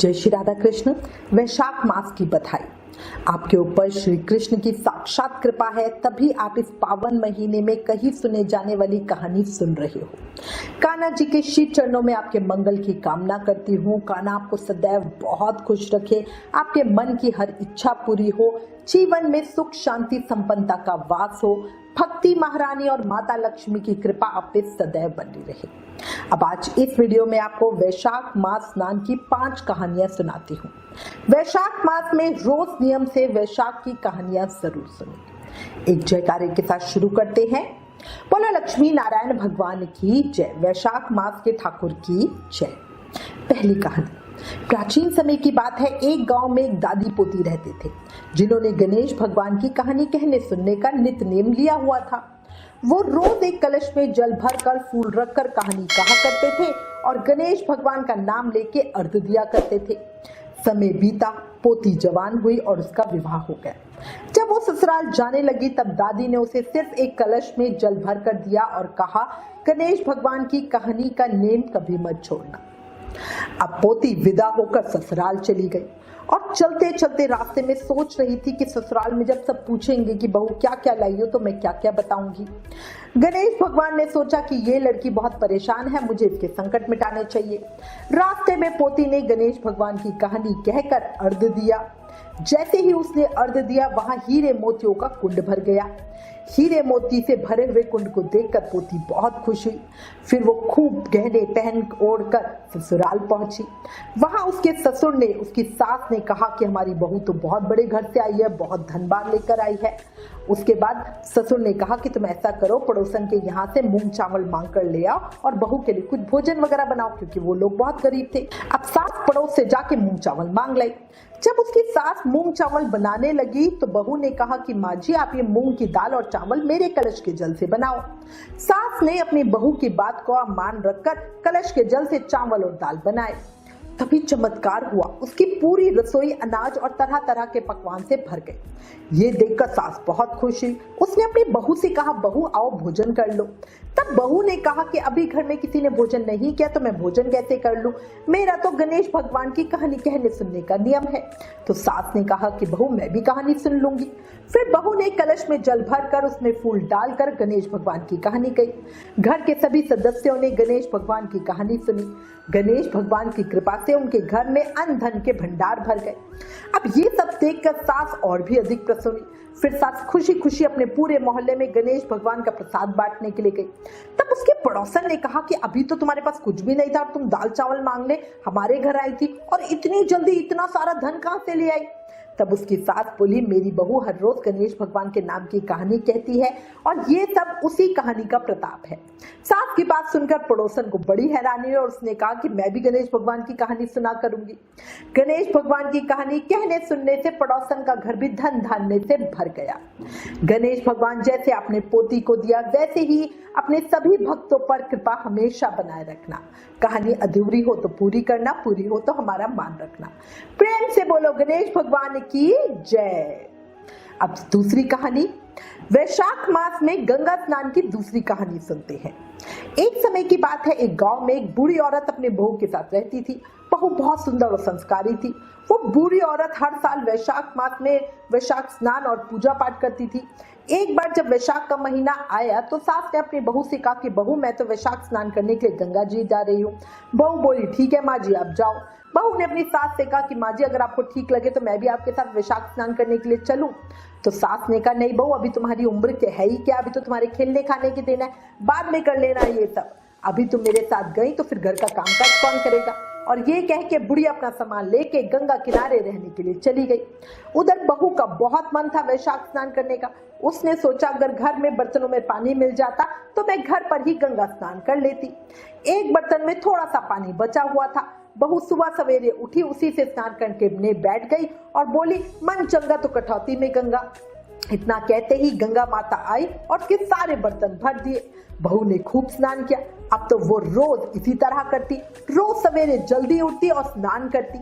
जय श्री राधा कृष्ण। वैशाख मास की बधाई। आपके ऊपर श्री कृष्ण की साक्षात कृपा है, तभी आप इस पावन महीने में कहीं सुने जाने वाली कहानी सुन रहे हो। कान्हा जी के श्री चरणों में आपके मंगल की कामना करती हूँ। कान्हा आपको सदैव बहुत खुश रखे, आपके मन की हर इच्छा पूरी हो, जीवन में सुख शांति संपन्नता का वास हो, भक्ति महारानी और माता लक्ष्मी की कृपा आप पे सदैव बनी रहे। अब आज इस वीडियो में आपको वैशाख मास स्नान की 5 कहानियां सुनाती हूँ। वैशाख मास में रोज नियम से वैशाख की कहानियां जरूर सुनिए। एक जयकारे के साथ शुरू करते हैं। बोलो लक्ष्मी नारायण भगवान की जय। वैशाख मास के ठाकुर की जय। पहली कहानी प्राचीन समय की बात है। एक गांव में एक दादी पोती रहते थे, जिन्होंने गणेश भगवान की कहानी कहने सुनने का नित्य नेम लिया हुआ था। वो रोज एक कलश में जल भरकर फूल रखकर कहानी कहा करते थे और गणेश भगवान का नाम लेके अर्घ दिया करते थे। समय बीता, पोती जवान हुई और उसका विवाह हो गया। जब वो ससुराल जाने लगी तब दादी ने उसे सिर्फ एक कलश में जल भर कर दिया और कहा, गणेश भगवान की कहानी का नेम कभी मत छोड़ना। अब पोती विदा होकर ससुराल चली गई और चलते चलते रास्ते में सोच रही थी कि ससुराल में जब सब पूछेंगे कि बहू क्या क्या लाई हो तो मैं क्या क्या बताऊंगी। गणेश भगवान ने सोचा कि ये लड़की बहुत परेशान है, मुझे इसके संकट मिटाने चाहिए। रास्ते में पोती ने गणेश भगवान की कहानी कहकर अर्घ दिया। जैसे ही उसने अर्घ दिया, वहां हीरे मोतियों का कुंड भर गया। हीरे मोती से भरे हुए कुंड को देखकर पोती बहुत खुश हुई। फिर वो खूब गहने पहन ओढ़कर ससुराल पहुंची। वहां उसके ससुर ने, उसकी सास ने कहा कि हमारी बहू तो बहुत बड़े घर से आई है, बहुत धनबार लेकर आई है। उसके बाद ससुर ने कहा कि तुम ऐसा करो, पड़ोसन के यहाँ से मूंग चावल मांग कर ले आओ और बहू के लिए कुछ भोजन वगैरह बनाओ, क्योंकि वो लोग बहुत गरीब थे। अब सास पड़ोस से जाके मूंग चावल मांग लाई। जब उसकी सास मूंग चावल बनाने लगी तो बहू ने कहा कि माँ जी, आप ये मूंग की दाल और चावल मेरे कलश के जल से बनाओ। सास ने अपनी बहू की बात को मान रखकर कलश के जल से चावल और दाल बनाए। तभी चमत्कार हुआ, उसकी पूरी रसोई अनाज और तरह तरह के पकवान से भर गई। ये देखकर सास बहुत खुश हुई। उसने अपनी बहू से कहा, बहू आओ भोजन कर लो। तब बहू ने कहा कि अभी घर में किसी ने भोजन नहीं किया तो मैं भोजन कैसे कर लूं, मेरा तो गणेश भगवान की कहानी कहने सुनने का नियम है। तो सास ने कहा कि बहू मैं भी कहानी सुन लूंगी। फिर बहू ने कलश में जल भरकर उसमें फूल डालकर गणेश भगवान की कहानी कही। घर के सभी सदस्यों ने गणेश भगवान की कहानी सुनी। गणेश भगवान की कृपा से उनके घर में अन्न धन के भंडार भर गए। अब ये सब देखकर सास और भी अधिक प्रसन्न हुई। फिर सास खुशी खुशी अपने पूरे मोहल्ले में गणेश भगवान का प्रसाद बांटने के लिए गई। तब उसके पड़ोसन ने कहा कि अभी तो तुम्हारे पास कुछ भी नहीं था और तुम दाल चावल मांग ले, हमारे घर आई थी और इतनी जल्दी इतना सारा धन कहां से ले आई। तब उसकी सास बोली, मेरी बहू हर रोज गणेश भगवान के नाम की कहानी कहती है और ये सब उसी कहानी का प्रताप है। सास की बात सुनकर पड़ोसन को बड़ी हैरानी हुई और उसने कहा कि मैं भी गणेश भगवान की कहानी सुना करूंगी। गणेश भगवान की कहानी कहने सुनने से पड़ोसन का घर भी धन धान्य से भर गया। गणेश भगवान जैसे अपने पोती को दिया, वैसे ही अपने सभी भक्तों पर कृपा हमेशा बनाए रखना। कहानी अधूरी हो तो पूरी करना, पूरी हो तो हमारा मान रखना। प्रेम से बोलो गणेश भगवान की जय। अब दूसरी कहानी, वैशाख मास में गंगा स्नान की दूसरी कहानी सुनते हैं। एक समय की बात है, एक गांव में एक बूढ़ी औरत अपने बहू के साथ रहती थी। बहू बहुत सुंदर और संस्कारी थी। वो बूढ़ी औरत हर साल वैशाख मास में वैशाख स्नान और पूजा पाठ करती थी। एक बार जब वैशाख का महीना आया तो सास ने अपनी बहू से कहा कि बहू मैं तो वैशाख स्नान करने के लिए गंगा जी जा रही हूँ। बहू बोली, ठीक है माँ जी आप जाओ। बहू ने अपनी सास से कहा कि माँ जी अगर आपको ठीक लगे तो मैं भी आपके साथ वैशाख स्नान करने के लिए चलूं। तो सास ने कहा, नहीं बहू, अभी तुम्हारी उम्र के है ही क्या, अभी तो तुम्हारे खेलने खाने के दिन है, बाद में कर लेना ये सब। अभी तुम मेरे साथ गई तो फिर घर का कामकाज कौन करेगा। और ये कह के बुढ़ी अपना सामान लेके गंगा किनारे रहने के लिए चली गई। उधर बहू का बहुत मन था वैशाख स्नान करने का। उसने सोचा अगर घर में बर्तनों में पानी मिल जाता तो मैं घर पर ही गंगा स्नान कर लेती। एक बर्तन में थोड़ा सा पानी बचा हुआ था। बहू सुबह सवेरे उठी, उसी से स्नान करके बैठ गई और बोली, मन चंगा तो कटौती में गंगा। इतना कहते ही गंगा माता आई और उसके सारे बर्तन भर दिए। बहू ने खूब स्नान किया। अब तो वो रोज इसी तरह करती, रोज सवेरे जल्दी उठती और स्नान करती।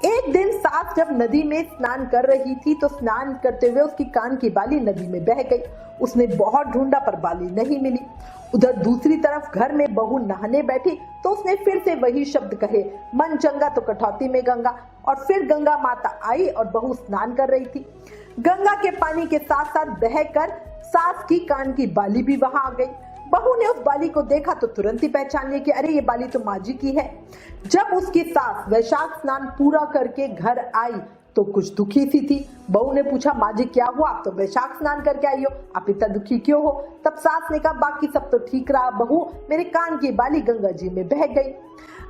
एक दिन सास जब नदी में स्नान कर रही थी तो स्नान करते हुए उसकी कान की बाली नदी में बह गई। उसने बहुत ढूंढा पर बाली नहीं मिली। उधर दूसरी तरफ घर में बहू नहाने बैठी तो उसने फिर से वही शब्द कहे, मन चंगा तो कटौती में गंगा। और फिर गंगा माता आई और बहू स्नान कर रही थी। गंगा के पानी के साथ साथ बहकर सास की कान की बाली भी वहां आ गई। बहू ने उस बाली को देखा तो तुरंत ही पहचान लिया कि अरे ये बाली तो माँ जी की है। जब उसकी सास वैशाख स्नान पूरा करके घर आई तो कुछ दुखी सी थी। बहू ने पूछा, माँ जी क्या हुआ, आप तो वैशाख स्नान करके आई हो, आप इतना दुखी क्यों हो? तब सास ने कहा, बाकी सब तो ठीक रहा बहू, मेरे कान की बाली गंगा जी में बह गई।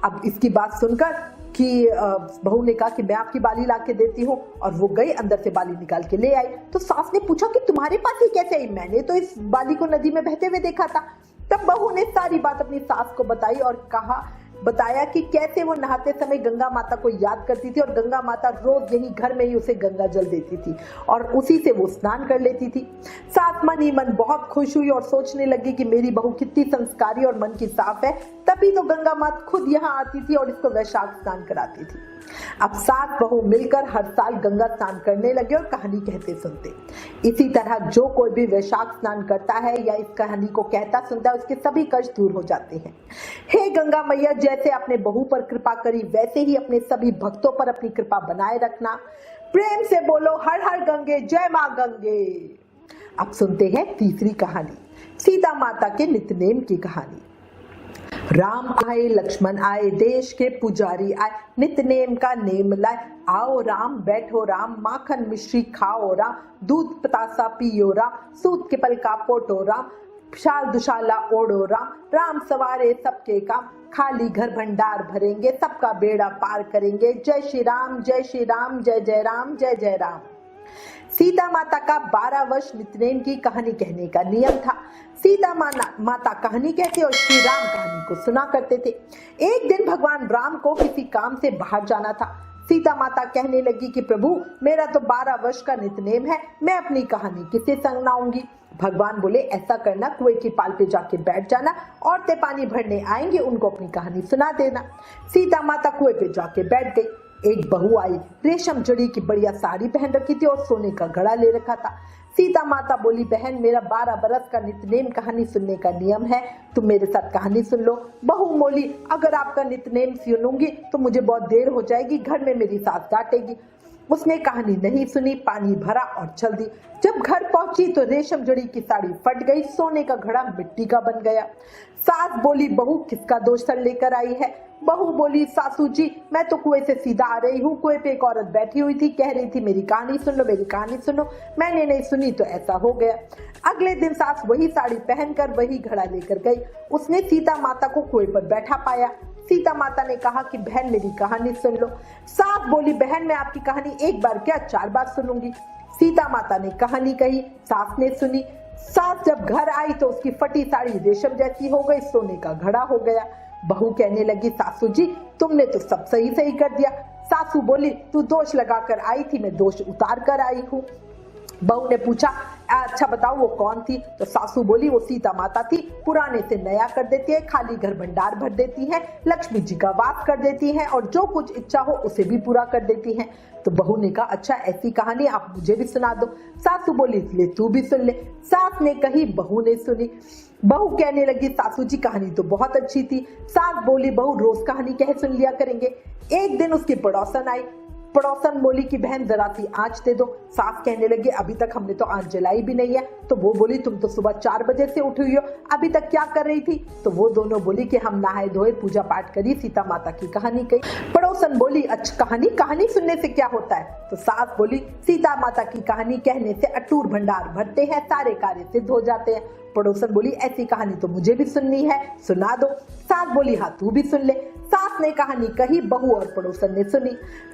अब इसकी बात सुनकर कि बहू ने कहा कि मैं आपकी बाली ला के देती हूँ, और वो गई अंदर से बाली निकाल के ले आई। तो सास ने पूछा कि तुम्हारे पास ये कैसे आई, मैंने तो इस बाली को नदी में बहते हुए देखा था। तब बहू ने सारी बात अपनी सास को बताई और बताया कि कैसे वो नहाते समय गंगा माता को याद करती थी और गंगा माता रोज यही घर में ही उसे गंगा जल देती थी और उसी से वो स्नान कर लेती थी। सास मन ही मन बहुत खुश हुई और सोचने लगी कि मेरी बहू कितनी संस्कारी और मन की साफ है, तभी तो गंगा माता खुद यहाँ आती थी और इसको वैशाख स्नान कराती थी। अब सास बहू मिलकर हर साल गंगा स्नान करने लगे और कहानी कहते सुनते। इसी तरह जो कोई भी वैशाख स्नान करता है या इस कहानी को कहता सुनता है, उसके सभी कष्ट दूर हो जाते हैं। हे गंगा मैया, जैसे अपने बहू पर कृपा करी वैसे ही अपने सभी भक्तों पर अपनी कृपा बनाए रखना। प्रेम से बोलो हर हर गंगे, जय मां गंगे। अब सुनते हैं तीसरी कहानी, सीता माता के नित्यनेम की कहानी। राम आए, लक्ष्मण आए, देश के पुजारी आए, नित्यनेम का नेम लाए। आओ राम, बैठो राम, माखन मिश्री खाओ राम, दूध बतासा पियो राम, सूत के पल का पोटो राम, शाल दुशाला ओढ़ो राम, राम सवारे सबके काम, खाली घर भंडार भरेंगे, सबका बेड़ा पार करेंगे। जय श्री राम, जय श्री राम, जय जय राम, जय जय राम। सीता माता का 12 वर्ष नित्यनेम की कहानी कहने का नियम था। सीता माता कहानी कहते और श्री राम कहानी को सुना करते थे। एक दिन भगवान राम को किसी काम से बाहर जाना था। सीता माता कहने लगी कि प्रभु, मेरा तो 12 वर्ष का नित्यनेम है, मैं अपनी कहानी किससे सुनाऊंगी? भगवान बोले, ऐसा करना, कुएं की पाल पे जाके बैठ जाना, औरतें पानी भरने आएंगी, उनको अपनी कहानी सुना देना। सीता माता कुएं पे जाके बैठ गई। एक बहू आई, रेशम जड़ी की बढ़िया साड़ी पहन रखी थी और सोने का घड़ा ले रखा था। सीता माता बोली, बहन, मेरा 12 बरस का नित्यनेम कहानी सुनने का नियम है, तुम मेरे साथ कहानी सुन लो। बहू बोली, अगर आपका नित्यनेम सुनूंगी तो मुझे बहुत देर हो जाएगी, घर में मेरी सास डांटेगी। उसने कहानी नहीं सुनी, पानी भरा और चल दी। जब घर पहुंची तो रेशम जड़ी की साड़ी फट गई, सोने का घड़ा मिट्टी का बन गया। सास बोली, बहू किसका दोष लेकर आई है? बहू बोली, सासू जी, मैं तो कुएं से सीधा आ रही हूँ, कुएं पे एक औरत बैठी हुई थी, कह रही थी मेरी कहानी सुन लो, मेरी कहानी सुनो, मैंने नहीं सुनी तो ऐसा हो गया। अगले दिन सास वही साड़ी पहनकर वही घड़ा लेकर गई। उसने सीता माता को कुएं पर बैठा पाया। सीता माता ने कहा कि बहन, मेरी कहानी सुन लो। सास बोली, बहन, मैं आपकी कहानी एक बार क्या 4 बार सुनूंगी। सीता माता ने कहानी कही, सास ने सुनी। सास जब घर आई तो उसकी फटी साड़ी रेशम जैसी हो गई, सोने का घड़ा हो गया। बहू कहने लगी, सासू जी, तुमने तो सब सही सही कर दिया। सासू बोली, तू दोष लगाकर आई थी, मैं दोष उतार कर आई हूँ। बहू ने पूछा, अच्छा बताओ वो कौन थी? तो सासू बोली, वो सीता माता थी, पुराने से नया कर देती है, खाली घर भंडार भर देती है, लक्ष्मी जी का वास कर देती है और जो कुछ इच्छा हो उसे भी पूरा कर देती है। तो बहू ने कहा, अच्छा ऐसी कहानी आप मुझे भी सुना दो। सासू बोली, ले तू भी सुन ले। सास ने कही, बहू ने सुनी। बहू कहने लगी, सासू जी कहानी तो बहुत अच्छी थी। सास बोली, बहू रोज कहानी कह सुन लिया करेंगे। एक दिन उसकी पड़ोसन आई। पड़ोसन बोली कि बहन जरा सी आंच दे दो। सास कहने लगी, अभी तक हमने तो आंच जलाई भी नहीं है। तो वो बोली, तुम तो सुबह 4 बजे से उठी हुई हो, अभी तक क्या कर रही थी? तो वो दोनों बोली कि हम नहाए धोए, पूजा पाठ करी, सीता माता की कहानी कही। पड़ोसन बोली, अच्छा कहानी सुनने से क्या होता है? तो सास बोली, सीता माता की कहानी कहने से अटूट भंडार भरते हैं, सारे कार्य सिद्ध हो जाते हैं। पड़ोसन बोली, ऐसी कहानी तो मुझे भी सुननी है, सुना दो। सास बोली, हाँ तू भी सुन ले। सास ने कहानी कही, बहू और पड़ोसन ने सुनी।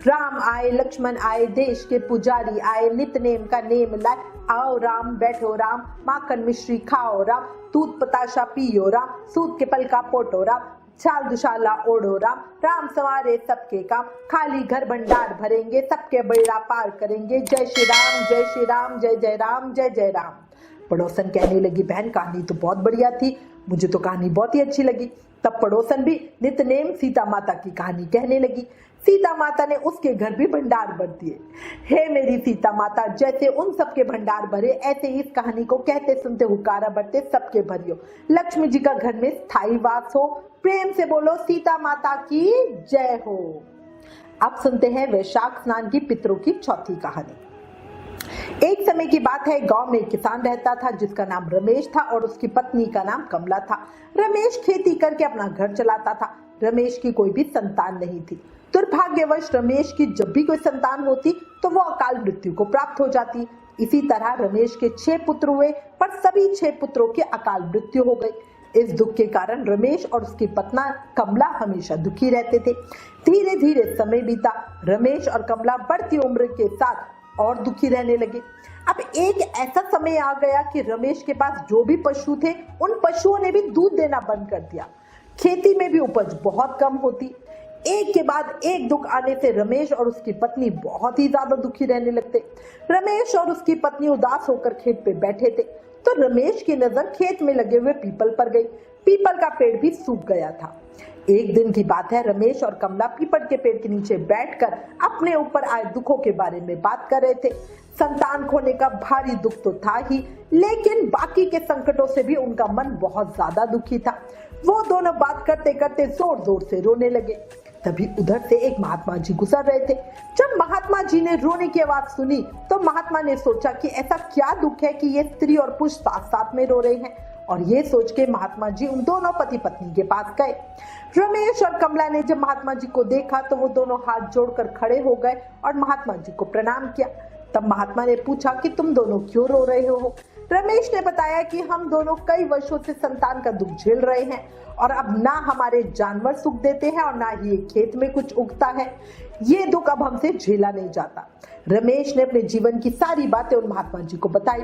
राम आए, लक्ष्मण आए, देश के पुजारी आए, नित्यनेम का नेम लाए। आओ राम, बैठो राम, माखन मिश्री खाओ राम, दूध बताशा पियो राम, सूत के पल का पोटो राम, शाल दुशाला ओढ़ो राम, राम सवारे सबके काम, खाली घर भंडार भरेंगे, सबके बेड़ा पार करेंगे। जय श्री राम, जय श्री राम, जय जय राम, जय जय राम। पड़ोसन कहने लगी, बहन कहानी तो बहुत बढ़िया थी, मुझे तो कहानी बहुत ही अच्छी लगी। तब पड़ोसन भी नितनेम सीता माता की कहानी कहने लगी। सीता माता ने उसके घर भी भंडार भर दिए। हे मेरी सीता माता, जैसे उन सबके भंडार भरे, ऐसे ही इस कहानी को कहते सुनते हुकारा भरते सबके भरियो। लक्ष्मी जी का घर में स्थायी वास हो। प्रेम से बोलो सीता माता की जय हो। अब सुनते हैं वैशाख स्नान की पितरों की चौथी कहानी। एक समय की बात है, गांव में एक किसान रहता था जिसका नाम रमेश था और उसकी पत्नी का नाम कमला था। रमेश खेती करके अपना घर चलाता था। रमेश की कोई भी संतान नहीं थी। दुर्भाग्यवश रमेश की जब भी कोई संतान होती तो वो अकाल मृत्यु को प्राप्त हो जाती। इसी तरह रमेश के 6 पुत्र हुए, पर सभी 6 पुत्रों की अकाल मृत्यु हो गई। इस दुख के कारण रमेश और उसकी पत्नी कमला हमेशा दुखी रहते थे। धीरे धीरे समय बीता। रमेश और कमला बढ़ती उम्र के साथ और दुखी रहने लगे। अब एक ऐसा समय आ गया कि रमेश के पास जो भी पशु थे, उन पशुओं ने भी दूध देना बंद कर दिया। खेती में भी उपज बहुत कम होती। एक के बाद एक दुख आने से रमेश और उसकी पत्नी बहुत ही ज्यादा दुखी रहने लगते। रमेश और उसकी पत्नी उदास होकर खेत पे बैठे थे तो रमेश की नजर खेत में लगे हुए पीपल पर गई। पीपल का पेड़ भी सूख गया था। एक दिन की बात है, रमेश और कमला पीपल के पेड़ के नीचे बैठकर अपने ऊपर आए दुखों के बारे में बात कर रहे थे। संतान खोने का भारी दुख तो था ही, लेकिन बाकी के संकटों से भी उनका मन बहुत ज्यादा दुखी था। वो दोनों बात करते करते जोर जोर से रोने लगे। तभी उधर से एक महात्मा जी गुजर रहे थे। जब महात्मा जी ने रोने की आवाज सुनी तो महात्मा ने सोचा कि ऐसा क्या दुख है कि ये स्त्री और पुरुष साथ साथ में रो रहे हैं, और ये सोच के महात्मा जी उन दोनों पति पत्नी के पास गए। रमेश और कमला ने जब महात्मा जी को देखा तो वो दोनों हाथ जोड़कर खड़े हो गए और महात्मा जी को प्रणाम किया। तब महात्मा ने पूछा कि तुम दोनों क्यों रो रहे हो। रमेश ने बताया कि हम दोनों कई वर्षों से संतान का दुख झेल रहे हैं और अब ना हमारे जानवर सुख देते हैं और ना ही खेत में कुछ उगता है। ये दुख अब हमसे झेला नहीं जाता। रमेश ने अपने जीवन की सारी बातें उन महात्मा जी को बताई।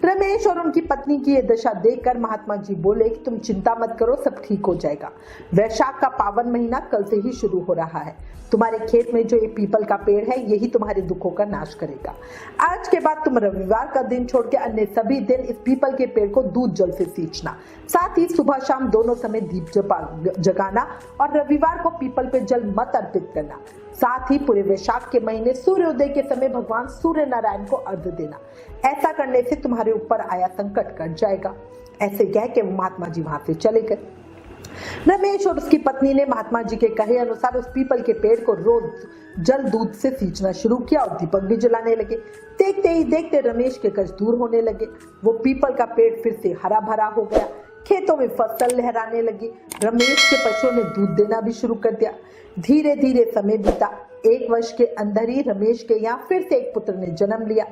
रमेश और उनकी पत्नी की ये दशा देखकर महात्मा जी बोले कि तुम चिंता मत करो, सब ठीक हो जाएगा। वैशाख का पावन महीना कल से ही शुरू हो रहा है। तुम्हारे खेत में जो ये पीपल का पेड़ है, यही तुम्हारे दुखों का नाश करेगा। आज के बाद तुम रविवार का दिन छोड़ के अन्य सभी दिन इस पीपल के पेड़ को दूध जल से सींचना। साथ ही सुबह शाम दोनों समय दीप जगाना और रविवार को पीपल पे जल मत अर्पित करना। साथ ही पूरे वैशाख के महीने सूर्योदय के समय भगवान सूर्य नारायण को अर्घ्य देना। ऐसा करने से तुम्हारे ऊपर आया संकट कट जाएगा। ऐसे कह के महात्मा जी वहां से चले गए। रमेश और उसकी पत्नी ने महात्मा जी के कहे अनुसार उस पीपल के पेड़ को रोज जल दूध से सींचना शुरू किया और दीपक भी जलाने लगे। देखते ही देखते रमेश के कष्ट दूर होने लगे। वो पीपल का पेड़ फिर से हरा भरा हो गया। खेतों में फसल लहराने लगी। रमेश के पशुओं ने दूध देना भी शुरू कर दिया। धीरे धीरे समय बीता। 1 वर्ष के अंदर ही रमेश के यहाँ फिर से एक पुत्र ने जन्म लिया।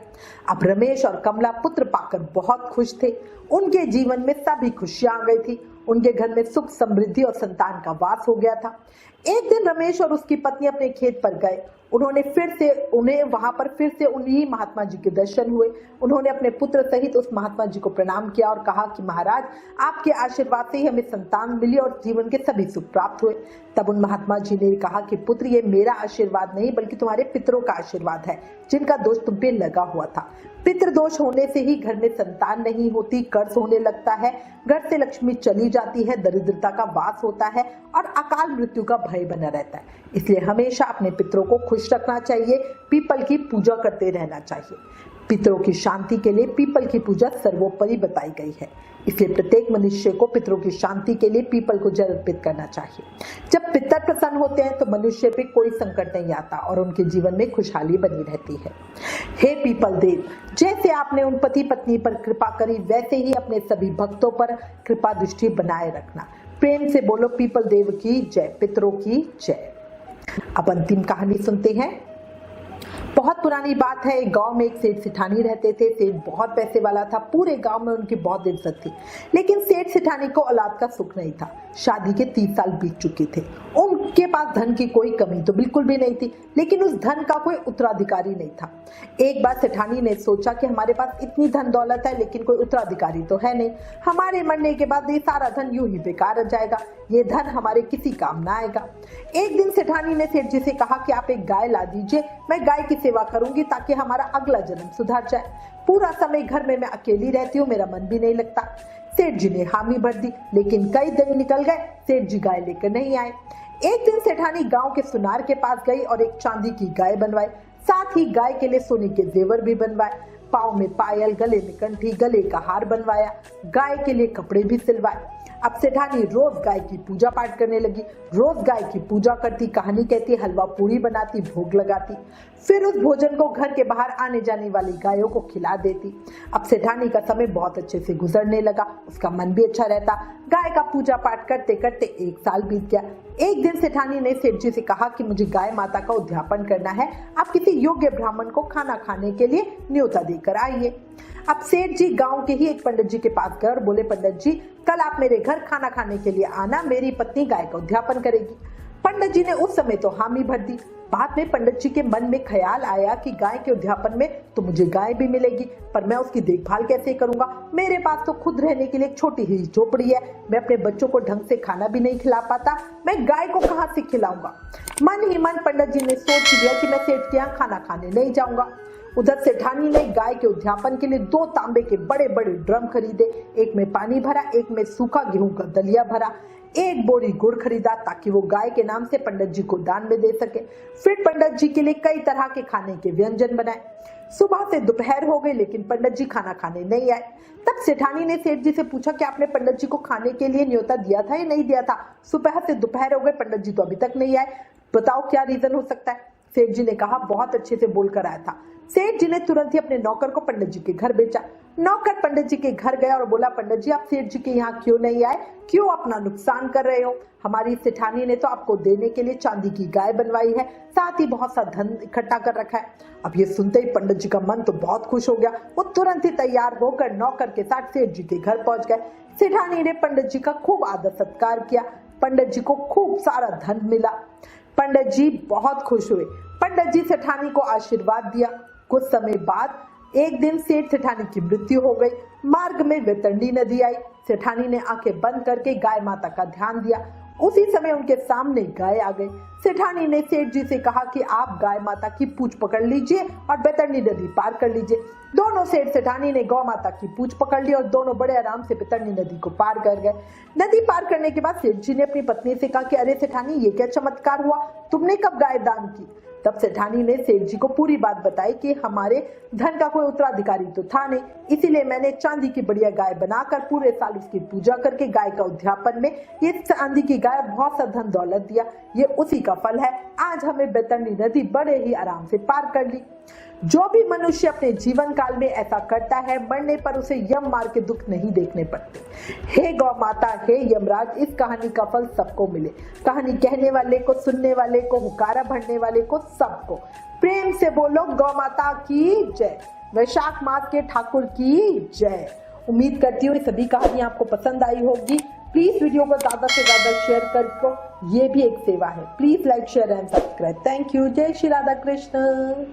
अब रमेश और कमला पुत्र पाकर बहुत खुश थे। उनके जीवन में सभी खुशियां आ गई थी। उनके घर में सुख समृद्धि और संतान का वास हो गया था। एक दिन रमेश और उसकी पत्नी अपने खेत पर गए। उन्हें वहां पर फिर से उन्हीं महात्मा जी के दर्शन हुए। उन्होंने अपने पुत्र सहित उस महात्मा जी को प्रणाम किया और कहा कि महाराज, आपके आशीर्वाद से ही हमें संतान मिली और जीवन के सभी सुख प्राप्त हुए। तब उन महात्मा जी ने कहा कि पुत्र, ये मेरा आशीर्वाद नहीं बल्कि तुम्हारे पितरों का आशीर्वाद है, जिनका दोष तुम पे लगा हुआ था। पितृदोष होने से ही घर में संतान नहीं होती, कर्ज होने लगता है, घर से लक्ष्मी चली जाती है, दरिद्रता का वास होता है और अकाल मृत्यु का भय बना रहता है। इसलिए हमेशा अपने पितरों को खुश रखना चाहिए, पीपल की पूजा करते रहना चाहिए। पितरों की शांति के लिए पीपल की पूजा सर्वोपरि बताई गई है। इसलिए प्रत्येक मनुष्य को पितरों की शांति के लिए पीपल को जल अर्पित करना चाहिए। जब पितर प्रसन्न होते हैं तो मनुष्य पे कोई संकट नहीं आता और उनके जीवन में खुशहाली बनी रहती है। हे पीपल देव, जैसे आपने उन पति पत्नी पर कृपा करी, वैसे ही अपने सभी भक्तों पर कृपा दृष्टि बनाए रखना। प्रेम से बोलो पीपल देव की जय, पितरों की जय। अब अंतिम कहानी सुनते हैं। बहुत पुरानी बात है, एक गांव में एक सेठ सेठानी रहते थे। सेठ बहुत पैसे वाला था, पूरे गांव में उनकी बहुत इज्जत थी। लेकिन सेठ सेठानी को औलाद का सुख नहीं था। शादी के 30 साल बीत चुके थे। उनके पास धन की कोई कमी तो बिल्कुल भी नहीं थी, लेकिन उस धन का कोई उत्तराधिकारी नहीं था। एक बार सेठानी ने सोचा कि हमारे पास इतनी धन दौलत है लेकिन कोई उत्तराधिकारी तो है नहीं, हमारे मरने के बाद ये सारा धन यूं ही बेकार जाएगा, ये धन हमारे किसी काम ना आएगा। एक दिन सेठानी ने सेठ जी से कहा कि आप एक गाय ला दीजिए, मैं गाय की सेवा करूंगी ताकि हमारा अगला जन्म सुधर जाए। पूरा समय घर में मैं अकेली रहती हूँ, मेरा मन भी नहीं लगता। सेठ जी ने हामी भर दी, लेकिन कई दिन निकल गए, सेठ जी गाय लेकर नहीं आए। एक दिन सेठानी गांव के सुनार के पास गई और एक चांदी की गाय बनवाई, साथ ही गाय के लिए सोने के जेवर भी बनवाए, पाँव में पायल, गले में कंठी, गले का हार बनवाया, गाय के लिए कपड़े भी सिलवाए। अब सेठानी रोज गाय की पूजा पाठ करने लगी, रोज गाय की पूजा करती, कहानी कहती, हलवा पूरी बनाती, भोग लगाती, फिर उस भोजन को घर के बाहर आने जाने वाली गायों को खिला देती। अब सेठानी का समय बहुत अच्छे से गुजरने लगा, उसका मन भी अच्छा रहता। गाय का पूजा पाठ करते करते 1 साल बीत गया। एक दिन सेठानी ने सेठ जी से कहा कि मुझे गाय माता का उद्यापन करना है, आप किसी योग्य ब्राह्मण को खाना खाने के लिए न्योता देकर आइए। अब सेठ जी गांव के ही एक पंडित जी के पास गए और बोले, पंडित जी कल आप मेरे घर खाना खाने के लिए आना, मेरी पत्नी गाय का उद्यापन करेगी। पंडित जी ने उस समय तो हामी भर दी। बाद में पंडित जी के मन में ख्याल आया कि गाय के उद्यापन में तो मुझे गाय भी मिलेगी, पर मैं उसकी देखभाल कैसे करूंगा, मेरे पास तो खुद रहने के लिए एक छोटी ही झोपड़ी है, मैं अपने बच्चों को ढंग से खाना भी नहीं खिला पाता, मैं गाय को कहां से खिलाऊंगा। मन ही मन पंडित जी ने सोच लिया कि मैं सेठ के यहाँ खाना खाने नहीं जाऊंगा। उधर सेठानी ने गाय के उद्यापन के लिए 2 तांबे के बड़े बड़े ड्रम खरीदे, एक में पानी भरा, एक में सूखा गेहूं का दलिया भरा, 1 बोरी गुड़ खरीदा ताकि वो गाय के नाम से पंडित जी को दान में दे सके। फिर पंडित जी के लिए कई तरह के खाने के व्यंजन बनाए। सुबह से दोपहर हो गई, लेकिन पंडित जी खाना खाने नहीं आए। तब सेठानी ने सेठ जी से पूछा कि आपने पंडित जी को खाने के लिए न्योता दिया था या नहीं दिया था, सुबह से दोपहर हो गए, पंडित जी तो अभी तक नहीं आए, बताओ क्या रीजन हो सकता है। सेठ जी ने कहा, बहुत अच्छे से बोलकर आया था। सेठ जी ने तुरंत ही अपने नौकर को पंडित जी के घर भेजा। नौकर पंडित जी के घर गया और बोला, पंडित जी आप सेठ जी के यहाँ क्यों नहीं आए, क्यों अपना नुकसान कर रहे हो, हमारी सेठानी ने तो आपको देने के लिए चांदी की गाय बनवाई है, साथ ही बहुत सा धन इकट्ठा कर रखा है। अब ये सुनते ही पंडित जी का मन तो बहुत खुश हो गया, वो तुरंत ही तैयार होकर नौकर के साथ सेठ जी के घर पहुंच गए। सेठानी ने पंडित जी का खूब आदर सत्कार किया, पंडित जी को खूब सारा धन मिला। पंडित जी बहुत खुश हुए, पंडित जी सेठानी को आशीर्वाद दिया। कुछ समय बाद एक दिन सेठ सेठानी की मृत्यु हो गई। मार्ग में वैतरणी नदी आई, सेठानी ने आंखें बंद करके गाय माता का ध्यान दिया। उसी समय उनके सामने गाय आ गई। सेठानी ने सेठ जी से कहा कि आप गाय माता की पूंछ पकड़ लीजिए और वैतरणी नदी पार कर लीजिए। दोनों सेठ सेठानी ने गौ माता की पूंछ पकड़ ली और दोनों बड़े आराम से वैतरणी नदी को पार कर गए। नदी पार करने के बाद सेठ जी ने अपनी पत्नी से कहा कि अरे सेठानी ये क्या चमत्कार हुआ, तुमने कब गाय दान की। तब सेठानी ने सेठ जी को पूरी बात बताई कि हमारे धन का कोई उत्तराधिकारी तो था नहीं, इसीलिए मैंने चांदी की बढ़िया गाय बनाकर पूरे साल उसकी पूजा करके गाय का उद्यापन में ये चांदी की गाय बहुत सा धन दौलत दिया, ये उसी का फल है। आज हमें वैतरणी नदी बड़े ही आराम से पार कर ली। जो भी मनुष्य अपने जीवन काल में ऐसा करता है, मरने पर उसे यम मार के दुख नहीं देखने पड़ते। हे गौ माता, हे यमराज, इस कहानी का फल सबको मिले। कहानी कहने वाले को, सुनने वाले को, हुकारा भरने वाले को, सबको प्रेम से बोलो गौ माता की जय, वैशाख मास के ठाकुर की जय। उम्मीद करती हूँ सभी कहानियां आपको पसंद आई होगी। प्लीज वीडियो को ज्यादा से ज्यादा शेयर कर, ये भी एक सेवा है। Please like, share and subscribe. Thank you. जय श्री राधा कृष्ण।